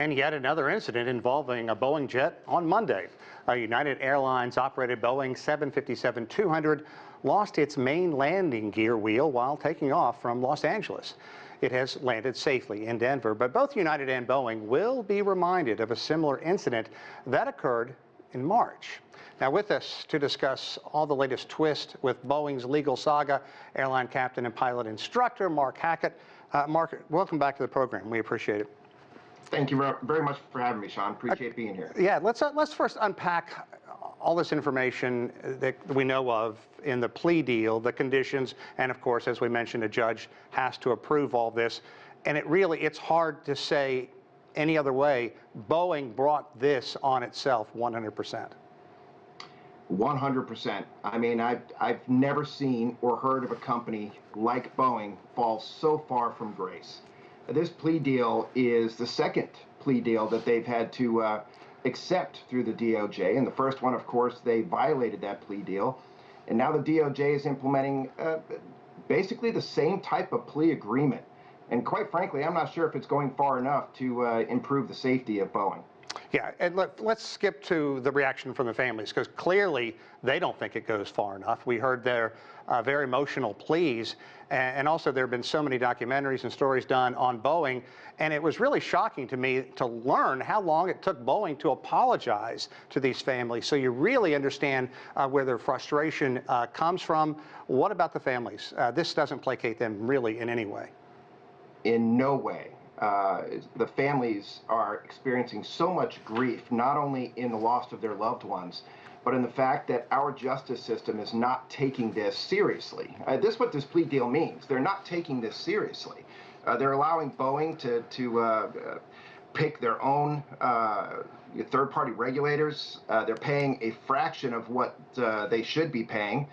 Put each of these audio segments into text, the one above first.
And yet another incident involving a Boeing jet on Monday. A United Airlines operated Boeing 757-200 lost its main landing gear wheel while taking off from Los Angeles. It has landed safely in Denver, but both United and Boeing will be reminded of a similar incident that occurred in March. Now with us to discuss all the latest twists with Boeing's legal saga, airline captain and pilot instructor Mark Hackett. Mark, welcome back to the program. We appreciate it. Thank you very much for having me, Sean. Appreciate being here. Yeah, let's first unpack all this information that we know of in the plea deal, the conditions, and of course, as we mentioned, a judge has to approve all this. And it's hard to say any other way. Boeing brought this on itself 100%. 100%. I mean, I've never seen or heard of a company like Boeing fall so far from grace. This plea deal is the second plea deal that they've had to accept through the DOJ. And the first one, of course, they violated that plea deal. And now the DOJ is implementing basically the same type of plea agreement. And quite frankly, I'm not sure if it's going far enough to improve the safety of Boeing. Yeah, and let's skip to the reaction from the families, because clearly they don't think it goes far enough. We heard their very emotional pleas, and also there have been so many documentaries and stories done on Boeing, and it was really shocking to me to learn how long it took Boeing to apologize to these families. So you really understand where their frustration comes from. What about the families? This doesn't placate them really in any way. In no way. The families are experiencing so much grief, not only in the loss of their loved ones, but in the fact that our justice system is not taking this seriously. This is what this plea deal means. They're not taking this seriously. They're allowing Boeing to pick their own third-party regulators. They're paying a fraction of what they should be paying,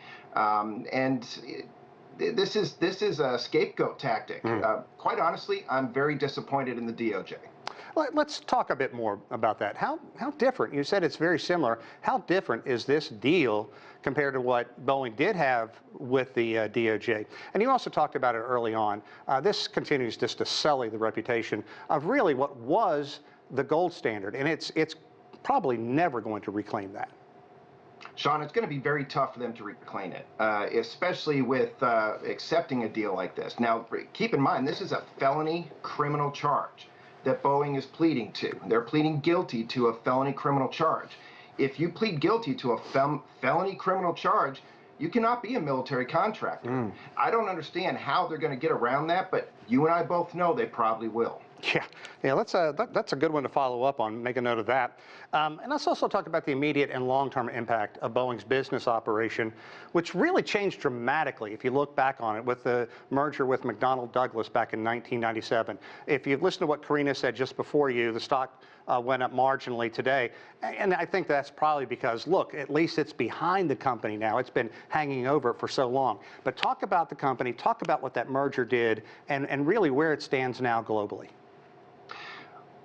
This is a scapegoat tactic. Quite honestly, I'm very disappointed in the DOJ. Let's talk a bit more about that. How different? You said it's very similar. How different is this deal compared to what Boeing did have with the DOJ? And you also talked about it early on. This continues just to sully the reputation of really what was the gold standard, and it's probably never going to reclaim that. Sean, it's going to be very tough for them to reclaim it, especially with accepting a deal like this. Now, keep in mind, this is a felony criminal charge that Boeing is pleading to. They're pleading guilty to a felony criminal charge. If you plead guilty to a felony criminal charge, you cannot be a military contractor. I don't understand how they're going to get around that, but you and I both know they probably will. Yeah, that's a good one to follow up on. Make a note of that. And let's also talk about the immediate and long-term impact of Boeing's business operation, which really changed dramatically if you look back on it with the merger with McDonnell Douglas back in 1997. If you've listened to what Karina said just before you, the stock went up marginally today. And I think that's probably because, look, at least it's behind the company now. It's been hanging over it for so long. But talk about the company, talk about what that merger did, and really where it stands now globally.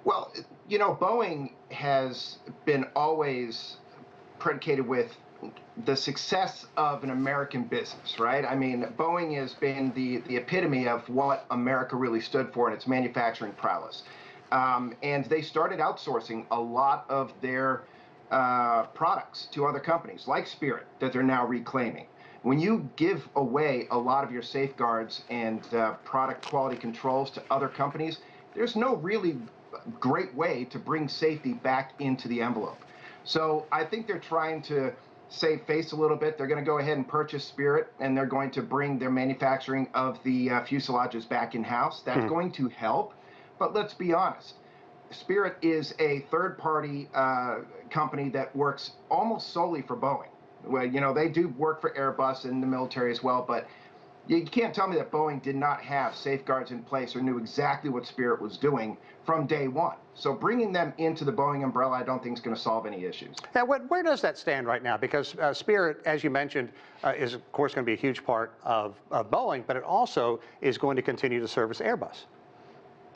Well, you know, Boeing has been always predicated with the success of an American business, right? I mean, Boeing has been the epitome of what America really stood for in its manufacturing prowess. And they started outsourcing a lot of their products to other companies, like Spirit, that they're now reclaiming. When you give away a lot of your safeguards and product quality controls to other companies, there's no really great way to bring safety back into the envelope. So I think they're trying to save face a little bit. They're going to go ahead and purchase Spirit, and they're going to bring their manufacturing of the fuselages back in-house. That's going to help, but let's be honest. Spirit is a third-party company that works almost solely for Boeing. Well, you know, they do work for Airbus and the military as well, but you can't tell me that Boeing did not have safeguards in place or knew exactly what Spirit was doing from day one. So bringing them into the Boeing umbrella, I don't think is going to solve any issues. Now, where does that stand right now? Because Spirit, as you mentioned, is of course going to be a huge part of Boeing, but it also is going to continue to service Airbus.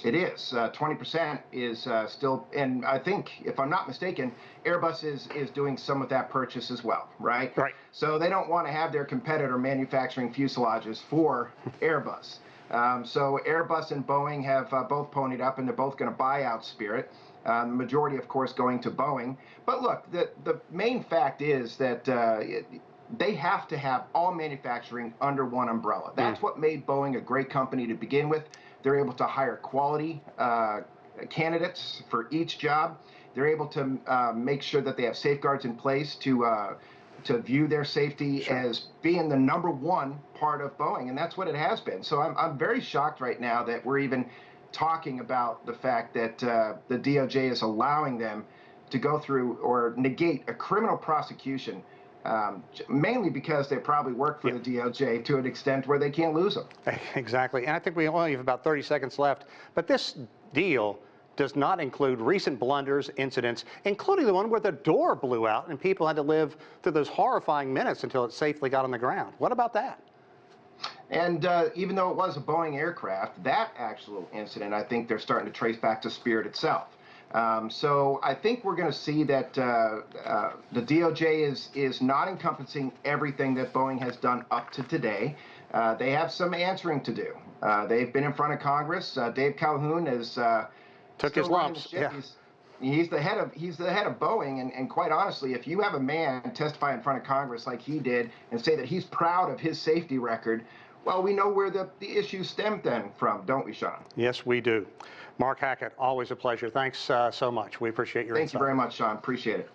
It is. 20% is still, and I think, if I'm not mistaken, Airbus is doing some of that purchase as well, right? Right. So they don't want to have their competitor manufacturing fuselages for Airbus. So Airbus and Boeing have both ponied up, and they're both going to buy out Spirit. The majority, of course, going to Boeing. But look, the main fact is that they have to have all manufacturing under one umbrella. That's what made Boeing a great company to begin with. They're able to hire quality candidates for each job. They're able to make sure that they have safeguards in place to view their safety as being the #1 part of Boeing, and that's what it has been. So I'm very shocked right now that we're even talking about the fact that the DOJ is allowing them to go through or negate a criminal prosecution, mainly because they probably work for the DOJ to an extent where they can't lose them. Exactly, and I think we only have about 30 seconds left, but this deal does not include recent blunders, incidents, including the one where the door blew out and people had to live through those horrifying minutes until it safely got on the ground. What about that? And even though it was a Boeing aircraft, that actual incident, I think they're starting to trace back to Spirit itself. So I think we're going to see that the DOJ is not encompassing everything that Boeing has done up to today. They have some answering to do. They've been in front of Congress. Dave Calhoun is took his lumps. Yeah. He's the head of Boeing, and quite honestly, if you have a man testify in front of Congress like he did and say that he's proud of his safety record, well, we know where the issues stem then from, don't we, Sean? Yes, we do. Mark Hackett, always a pleasure. Thanks so much. We appreciate your insight. Thank you very much, Sean. Appreciate it.